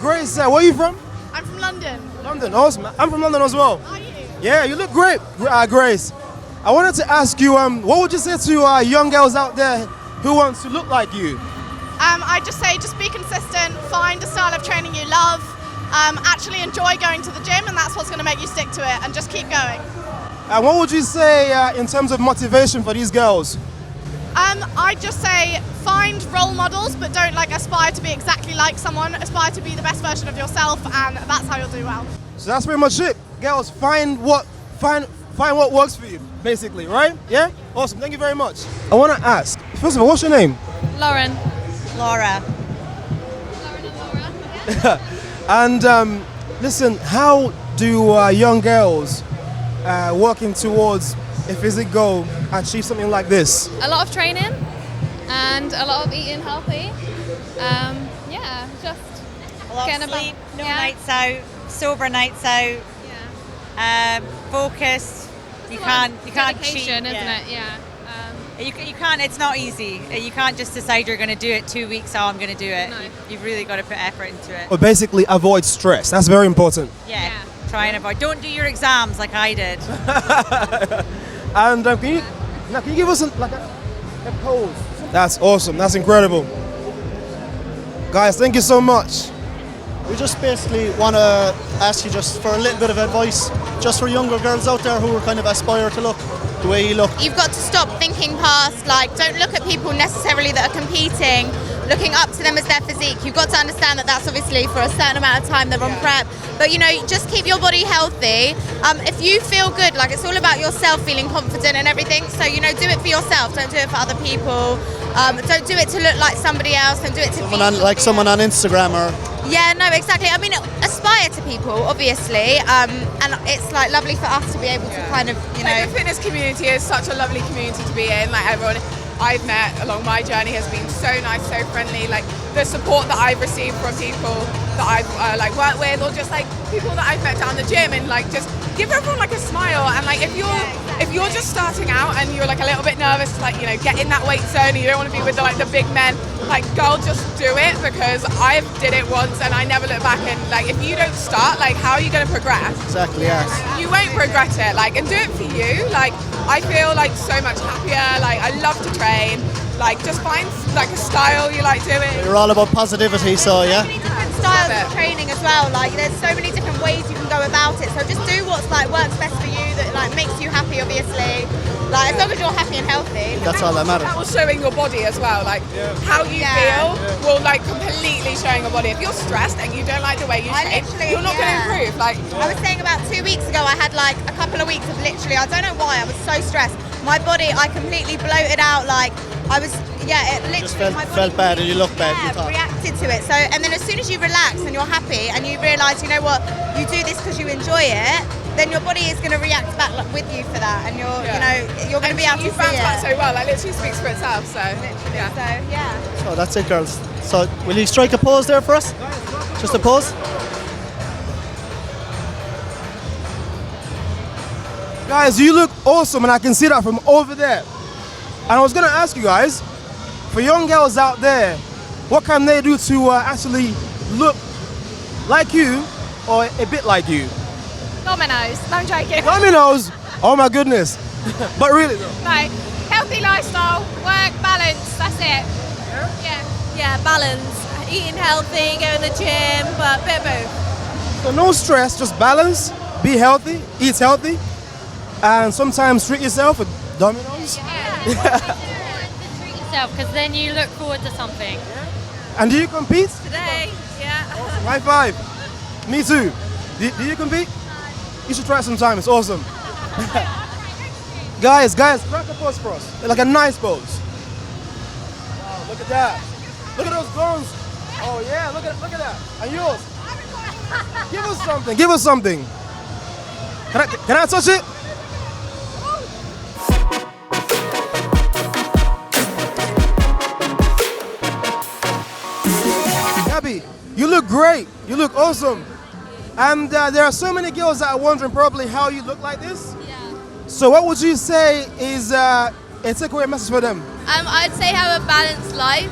Grace, where are you from? I'm from London. London, awesome. I'm from London as well. Are you? Yeah, you look great, Grace. I wanted to ask you, what would you say to young girls out there who want to look like you? I'd just say just be consistent, find a style of training you love, actually enjoy going to the gym, and that's what's going to make you stick to it, and just keep going. And what would you say in terms of motivation for these girls? I'd just say find role models, but don't aspire to be exactly like someone. Aspire to be the best version of yourself, and that's how you'll do well. So that's pretty much it. Girls, find what works for you, basically, right? Yeah? Awesome, thank you very much. I want to ask, first of all, what's your name? Lauren. Laura. And listen, how do young girls working towards a physique goal achieve something like this? A lot of training and a lot of eating healthy. Just A lot getting of sleep, about, no yeah. nights out, sober nights out, focus. You can't cheat. Dedication, isn't yeah. it? Yeah. You can't. It's not easy. You can't just decide you're going to do it 2 weeks. Oh, I'm going to do it. No. You've really got to put effort into it. Or basically avoid stress. That's very important. Yeah. Try and avoid. Don't do your exams like I did. And can you give us a pose? That's awesome. That's incredible. Guys, thank you so much. We just basically want to ask you just for a little bit of advice, just for younger girls out there who are kind of aspire to look the way you look. You've got to stop thinking past, don't look at people necessarily that are competing, looking up to them as their physique. You've got to understand that that's obviously for a certain amount of time they're on prep, but just keep your body healthy. If you feel good, it's all about yourself feeling confident and everything, so do it for yourself, don't do it for other people. Don't do it to look like somebody else, don't do it to Someone on Instagram or... Yeah, no, exactly. I mean, aspire to people, obviously, and it's lovely for us to be able to kind of, the fitness community is such a lovely community to be in. Everyone I've met along my journey has been so nice, so friendly. The support that I've received from people that I've worked with, or just people that I've met down the gym, and just give everyone a smile. And if you're just starting out and you're a little bit nervous to get in that weight zone, and you don't want to be with the big men, girl, just do it, because I did it once and I never look back. And if you don't start, how are you going to progress? Exactly, yes. You won't regret it. And do it for you. I feel so much happier. I love to train. Just find a style you like doing. You're all about positivity, so yeah. So many different styles of training as well. There's so many different ways you can go about it. So just do what's works best for you, that makes you happy, obviously. As long as you're happy and healthy. That's all that matters. That will show in your body as well. How you feel will completely show in your body. If you're stressed and you don't like the way you train, you're not going to improve. I was saying about 2 weeks ago, I had a couple of weeks of literally, I don't know why, I was so stressed. My body, I completely bloated out. I was, it literally, Just my body felt bad and you looked bad. Yeah, reacted to it. So, and then as soon as you relax and you're happy and you realise, you know what, you do this because you enjoy it, then your body is going to react back with you for that, and you're going to be able to see it. You bounce back so well. It literally speaks for itself. So, So So that's it, girls. So will you strike a pose there for us? Just a pose? Guys, you look awesome, and I can see that from over there. And I was going to ask you guys, for young girls out there, what can they do to actually look like you or a bit like you? Dominoes. No, I'm joking. Dominoes? Oh my goodness. But really though? No. Healthy lifestyle, work, balance. That's it. Yeah, balance. Eating healthy, go to the gym, but a bit of both. So no stress, just balance, be healthy, eat healthy, and sometimes treat yourself with Dominoes. Treat yourself, because then you look forward to something. And do you compete? Today, Awesome. High five. Me too. Do you compete? You should try it sometime, it's awesome. Guys, crack a pose for us. A nice pose. Wow, look at that. Look at those guns. Oh yeah, look at that. And yours. Give us something. Can I touch it? great. You look awesome. And there are so many girls that are wondering probably how you look like this. Yeah. So what would you say is a takeaway message for them? I'd say have a balanced life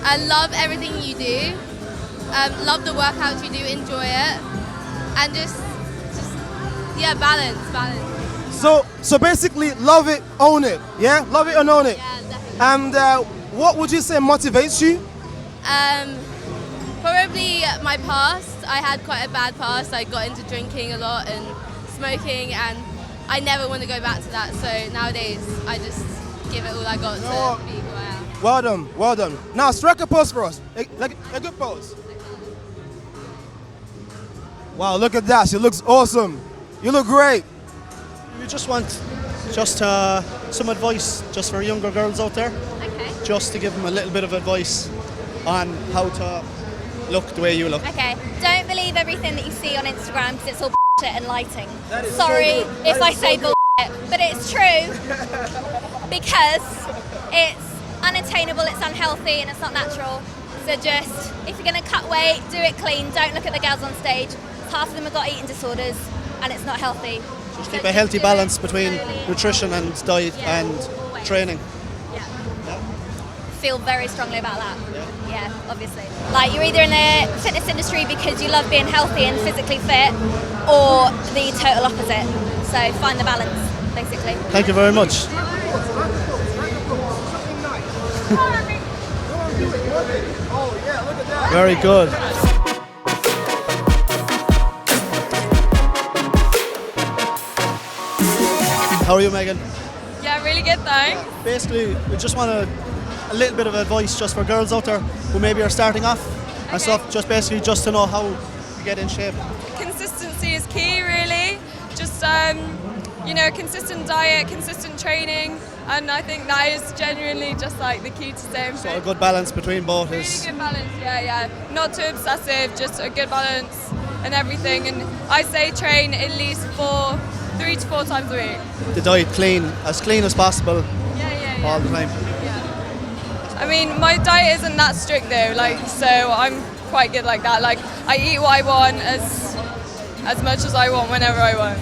and love everything you do. Love the workouts you do, enjoy it, and just balance. So basically, love it, own it. Yeah, love it and own it. Yeah, definitely. And what would you say motivates you? Probably my past. I had quite a bad past. I got into drinking a lot and smoking, and I never want to go back to that. So nowadays, I just give it all I got to be who I am. Well done, well done. Now strike a pose for us. A good pose. Wow, look at that. She looks awesome. You look great. We just want some advice just for younger girls out there. Okay. Just to give them a little bit of advice on how to look the way you look. Okay, don't believe everything that you see on Instagram because it's all bullshit and lighting. That is Sorry so good. if That I is say so good. bullshit, but it's true because it's unattainable, it's unhealthy, and it's not natural. So just, if you're going to cut weight, do it clean. Don't look at the girls on stage. Half of them have got eating disorders and it's not healthy. Just So keep a healthy do balance it between slowly. nutrition and diet Yeah, and always. training. Yeah. Feel very strongly about that. Yeah, obviously. Like you're either in the fitness industry because you love being healthy and physically fit, or the total opposite. So find the balance, basically. Thank you very much. Very good. How are you, Megan? Yeah, really good, thanks. Basically, we just want a little bit of advice just for girls out there who maybe are starting off and stuff, just basically just to know how to get in shape. Consistency is key, really. Just, consistent diet, consistent training, and I think that is genuinely just like the key to staying So a fit. good balance between both Really is good balance, yeah. Not too obsessive, just a good balance and everything. And I say train at least 3 to 4 times a week. the diet clean as possible Yeah. all the time. I mean, my diet isn't that strict though, so I'm quite good like that. Like, I eat what I want as much as I want whenever I want.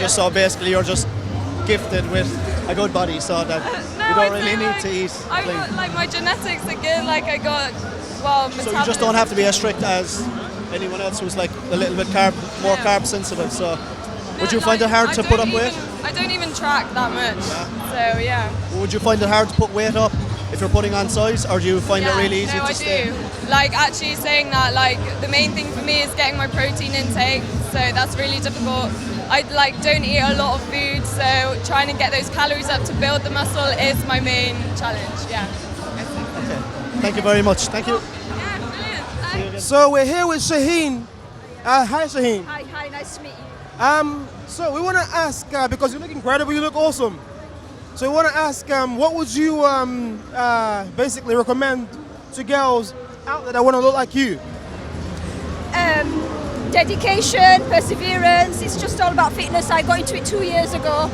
So basically you're just gifted with a good body so that you don't really need to eat I've clean. got, my genetics are good. I got, So you just don't have to be as strict as anyone else who's like a little bit more carb sensitive. So would you find it hard to put up weight? I don't even track that much. So yeah. Would you find it hard to put weight up if you're putting on size, or do you find it really easy no, to I stay? do. Actually saying that, the main thing for me is getting my protein intake. So that's really difficult. I don't eat a lot of food, so trying to get those calories up to build the muscle is my main challenge. Yeah. Okay. Thank you very much. Thank you. Yeah, brilliant. Thanks. So we're here with Shaheen. Hi Shaheen. Hi, nice to meet you. So we want to ask, because you look incredible, you look awesome. So we want to ask, what would you basically recommend to girls out there that want to look like you? Dedication, perseverance. It's just all about fitness. I got into it 2 years ago,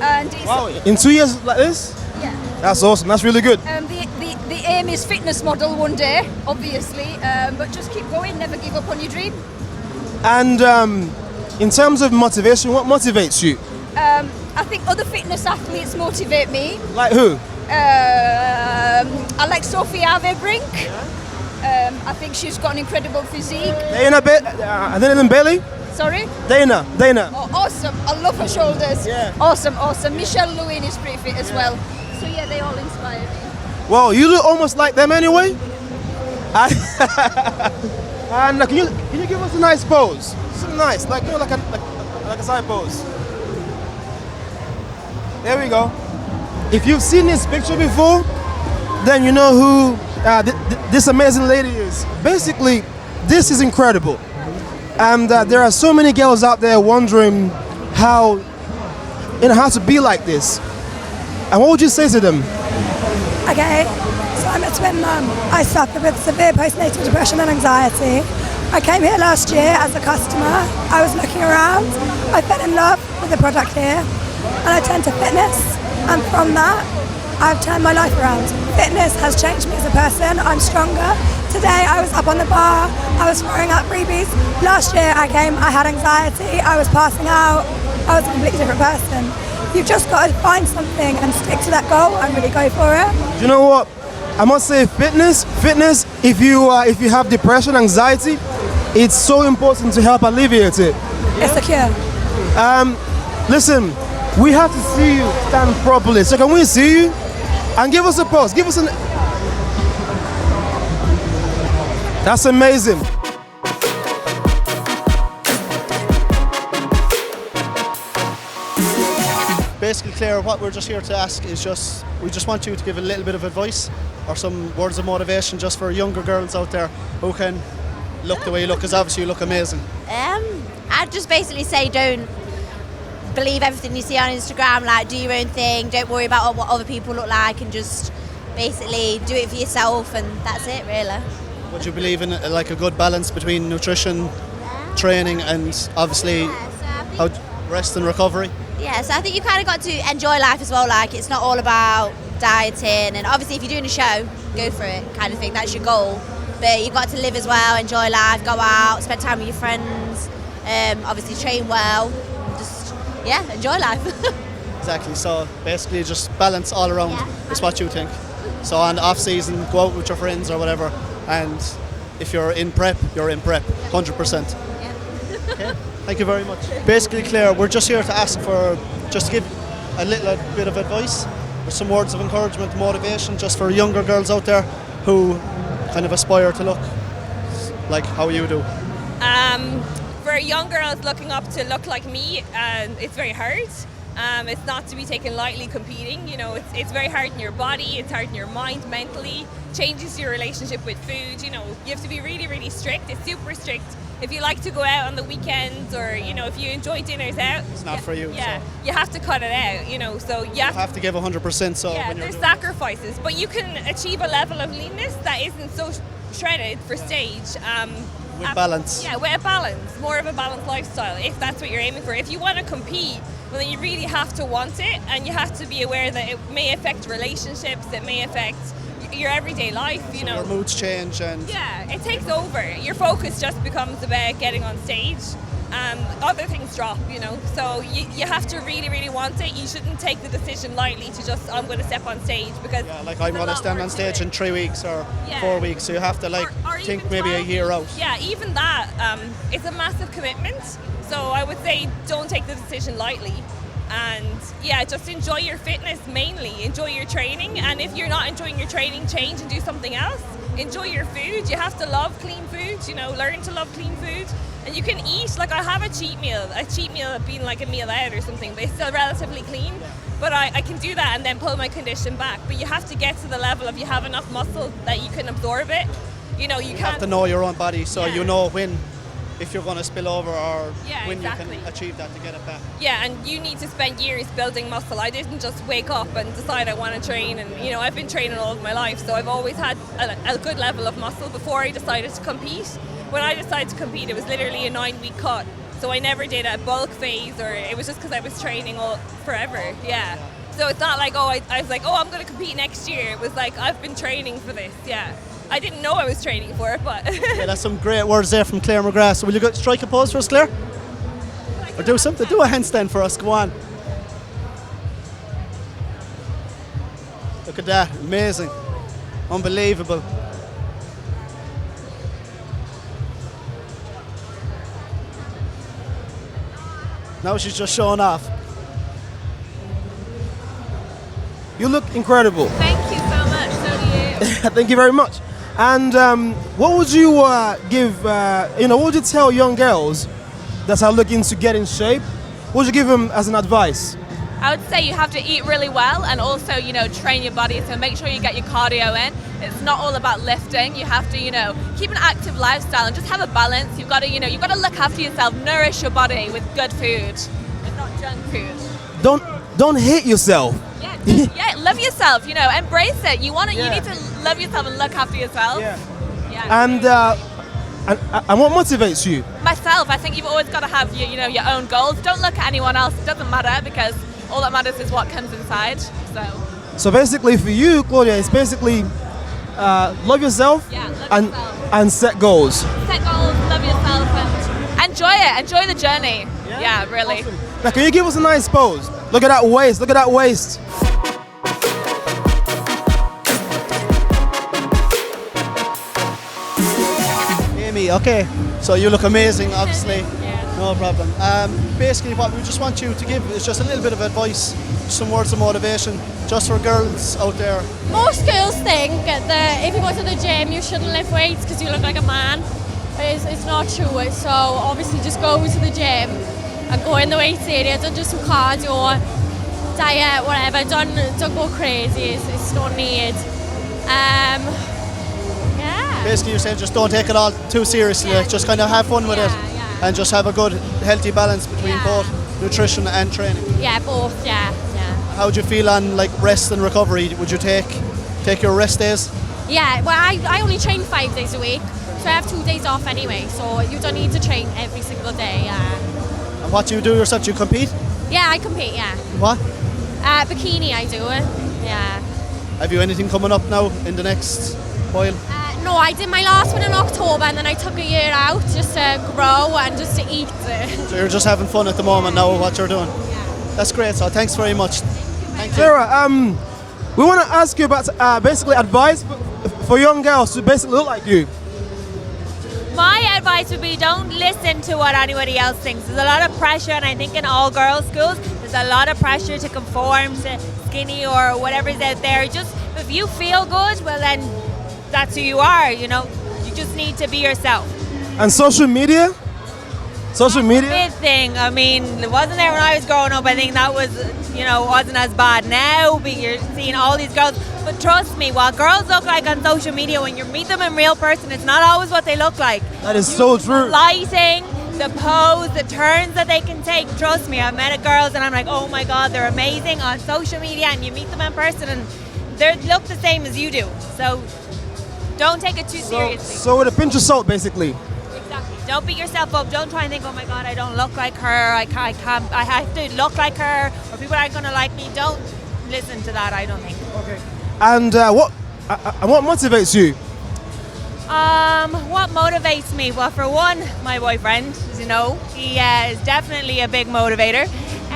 and it's, Wow, in 2 years like this? yeah. That's awesome, that's really good. The aim is fitness model one day, obviously, but just keep going. Never give up on your dream. And in terms of motivation, what motivates you? I think other fitness athletes motivate me. Like who? I like Sophie Avebrink. I think she's got an incredible physique. Dana Bailey? Sorry? Dana. Oh, awesome. I love her shoulders. Yeah. Awesome. Michelle Lewin is pretty fit as well. So yeah, they all inspire me. Well, you look almost like them anyway. And can you give us a nice pose? Something nice, like a side pose. There we go. If you've seen this picture before, then you know who this amazing lady is. Basically, this is incredible. And there are so many girls out there wondering how to be like this. And what would you say to them? Okay, so I'm a twin mum. I suffer with severe postnatal depression and anxiety. I came here last year as a customer. I was looking around. I fell in love with the product here and I turned to fitness. And from that, I've turned my life around. Fitness has changed me as a person. I'm stronger. Today I was up on the bar, I was throwing up freebies. Last year I came, I had anxiety, I was passing out, I was a completely different person. You've just got to find something and stick to that goal and really go for it. Do you know what? I must say fitness, if you have depression, anxiety, it's so important to help alleviate it. It's the cure. Listen, we have to see you stand properly. So can we see you? And give us a pose. Give us an... That's amazing. Basically, Claire, what we're just here to ask is we just want you to give a little bit of advice or some words of motivation just for younger girls out there who can look the way you look, because obviously you look amazing. I'd just basically say don't believe everything you see on Instagram, like do your own thing, don't worry about what other people look like, and just basically do it for yourself, and that's it really. Would you believe in like a good balance between nutrition, training, and obviously rest and recovery? Yeah, so I think you kind of got to enjoy life as well, like it's not all about dieting, and obviously if you're doing a show, go for it kind of thing, that's your goal, but you've got to live as well, enjoy life, go out, spend time with your friends, obviously train well, just enjoy life. Exactly, so basically just balance all around is what you think. So on off season, go out with your friends or whatever, and if you're in prep, you're in prep, 100%. Yeah. Okay. Thank you very much. Basically, Claire, we're just here to ask for, just give a little bit of advice or some words of encouragement, motivation, just for younger girls out there who kind of aspire to look like how you do. For young girls looking up to look like me, it's very hard. It's not to be taken lightly competing, you know, it's very hard in your body, it's hard in your mind, mentally, changes your relationship with food, you know, you have to be really, really strict, it's super strict. If you like to go out on the weekends or, you know, if you enjoy dinners out, it's not for you. Yeah, so. You have to cut it out, you know, so you have to give 100%. So yeah, when you're there's sacrifices, but you can achieve a level of leanness that isn't so shredded for stage. With balance. Yeah, with a balance, more of a balanced lifestyle, if that's what you're aiming for. If you want to compete, well then you really have to want it, and you have to be aware that it may affect relationships, it may affect your everyday life, you know. Your moods change and... Yeah, it takes over. Your focus just becomes about getting on stage. Other things drop, you know, so you have to really, really want it. You shouldn't take the decision lightly to just, I'm going to step on stage, because like I'm going to stand on stage in 3 weeks or 4 weeks, so you have to like or think maybe a year out. Yeah, even that, it's a massive commitment, so I would say don't take the decision lightly, and just enjoy your fitness mainly, enjoy your training, and if you're not enjoying your training, change and do something else. Enjoy your food, you have to love clean food, you know, learn to love clean food. And you can eat, like I have a cheat meal being like a meal out or something, but it's still relatively clean. But I can do that and then pull my condition back. But you have to get to the level of you have enough muscle that you can absorb it. You know, you can't... have to know your own body, so you know when, if you're going to spill over or when exactly. You can achieve that to get it back. Yeah, and you need to spend years building muscle. I didn't just wake up and decide I want to train, and you know, I've been training all of my life, so I've always had a good level of muscle before I decided to compete. When I decided to compete, it was literally a 9-week cut, so I never did a bulk phase, or it was just because I was training all forever. Yeah. So it's not like, I was like, I'm going to compete next year. It was like, I've been training for this. Yeah. I didn't know I was training for it, but... Yeah, that's some great words there from Claire McGrath. So will you strike a pose for us, Claire? Or do something, do a handstand for us, go on. Look at that, amazing. Unbelievable. Now she's just showing off. You look incredible. Thank you so much, so do you. Thank you very much. And what would you what would you tell young girls that are looking to get in shape? What would you give them as an advice? I would say you have to eat really well and also, train your body. So make sure you get your cardio in. It's not all about lifting. You have to, keep an active lifestyle and just have a balance. You've got to look after yourself, nourish your body with good food and not junk food. Don't hate yourself. Yeah, love yourself. Embrace it. You need to love yourself and look after yourself. Yeah. And what motivates you? Myself. I think you've always got to have your own goals. Don't look at anyone else. It doesn't matter, because all that matters is what comes inside. So. So basically for you, Claudia, it's basically love yourself, and set goals. Set goals, love yourself, and enjoy it. Enjoy the journey. Yeah, really. Awesome. Now, can you give us a nice pose? Look at that waist. Look at that waist. Amy, okay. So you look amazing, obviously. No problem. Basically, what we just want you to give is just a little bit of advice, some words of motivation, just for girls out there. Most girls think that if you go to the gym, you shouldn't lift weights because you look like a man. It's not true. So obviously, just go to the gym and go in the weights area. Don't just do cardio, diet, whatever. Don't go crazy. It's not need. Basically, you're saying just don't take it all too seriously. Like, just kind of have fun with it, and just have a good, healthy balance between both nutrition and training. Yeah, both. Yeah. How would you feel on like rest and recovery? Would you take your rest days? Yeah. Well, I only train 5 days a week, so I have 2 days off anyway. So you don't need to train every single day. Yeah. And what do you do yourself? Do you compete? Yeah, I compete. Yeah. What? Bikini, I do it. Yeah. Have you anything coming up now in the next while? No, I did my last one in October and then I took a year out just to grow and just to eat. So you're just having fun at the moment now with what you're doing? That's great, so thanks very much. Thank you. Sarah, we want to ask you about basically advice for young girls to basically look like you. My advice would be don't listen to what anybody else thinks. There's a lot of pressure, and I think in all girls' schools, there's a lot of pressure to conform to skinny or whatever's out there. Just if you feel good, well then that's who you are, you know. You just need to be yourself. And social media? Social media? Big thing. I mean, it wasn't there when I was growing up. I think that was, wasn't as bad. Now you're seeing all these girls. But trust me, what girls look like on social media, when you meet them in real person, it's not always what they look like. That is so true. Lighting, the pose, the turns that they can take. Trust me, I've met girls and I'm like, oh my God, they're amazing on social media, and you meet them in person and they look the same as you do. So don't take it too seriously. So with a pinch of salt, basically. Exactly. Don't beat yourself up. Don't try and think, oh my God, I don't look like her. I have to look like her, or people aren't going to like me. Don't listen to that, I don't think. Okay. And what motivates you? What motivates me? Well, for one, my boyfriend, as you know, he is definitely a big motivator.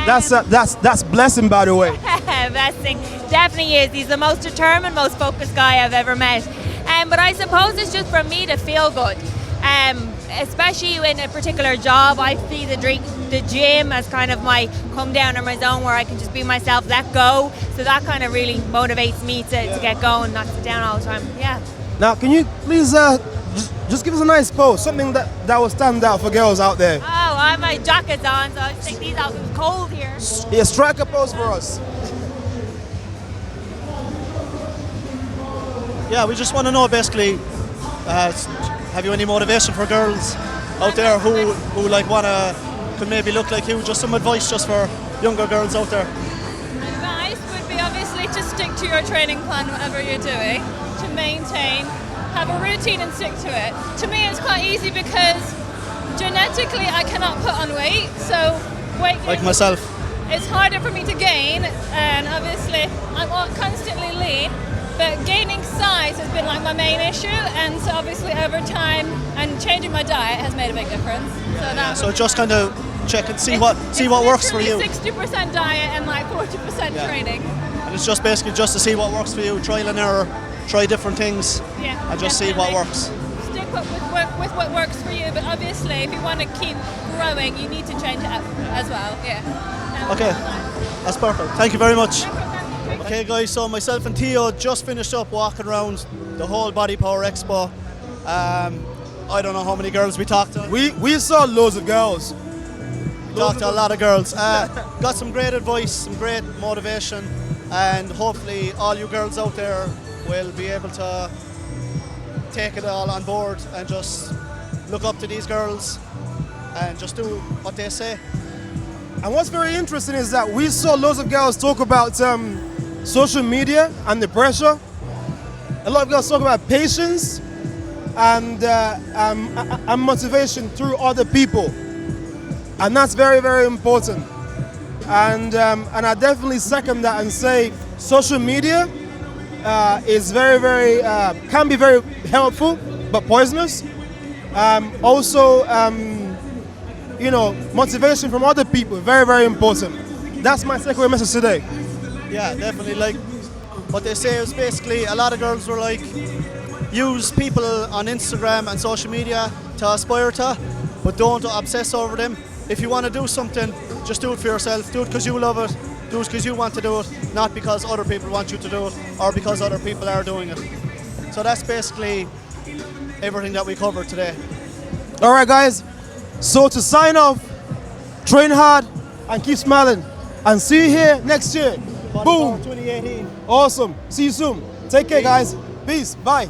That's blessing, by the way. Blessing, definitely is. He's the most determined, most focused guy I've ever met. But I suppose it's just for me to feel good. Especially in a particular job, I see the gym as kind of my come down in my zone where I can just be myself, let go. So that kind of really motivates me to get going, not sit down all the time. Yeah. Now, can you please just give us a nice pose, something that will stand out for girls out there? Oh, I have my jackets on, so I'll just take these off. It's cold here. Yeah, strike a pose for us. Yeah, we just want to know basically, have you any motivation for girls out there who like could maybe look like you? Just some advice just for younger girls out there. Advice would be obviously to stick to your training plan, whatever you're doing, to maintain, have a routine and stick to it. To me it's quite easy because genetically I cannot put on weight, so weight gain, like myself. It's harder for me to gain, and obviously I'm constantly lean. But gaining size has been like my main issue, and so obviously over time and changing my diet has made a big difference. So just kind of check and see what works for you. 60% diet and like 40% training. And it's just basically just to see what works for you, trial and error, try different things, and just see what works. Stick with what works for you, but obviously if you want to keep growing, you need to change it up as well. Yeah. Okay, that's perfect. Thank you very much. Okay guys, so myself and Theo just finished up walking around the whole BodyPower Expo. I don't know how many girls we talked to. We saw loads of girls. We talked to a lot of girls. Got some great advice, some great motivation, and hopefully all you girls out there will be able to take it all on board and just look up to these girls and just do what they say. And what's very interesting is that we saw loads of girls talk about social media and the pressure. A lot of girls talk about patience and motivation through other people, and that's very, very important. And I definitely second that and say social media is very, can be very helpful, but poisonous. Also, motivation from other people, very important. That's my takeaway message today. Yeah, definitely. Like what they say is basically a lot of girls were like, use people on Instagram and social media to aspire to, but don't obsess over them. If you want to do something, just do it for yourself. Do it because you love it. Do it because you want to do it, not because other people want you to do it or because other people are doing it. So that's basically everything that we covered today. All right, guys. So to sign off, train hard and keep smiling. And see you here next year. Boom. 2018. Awesome. See you soon. Take care, guys. Peace. Bye.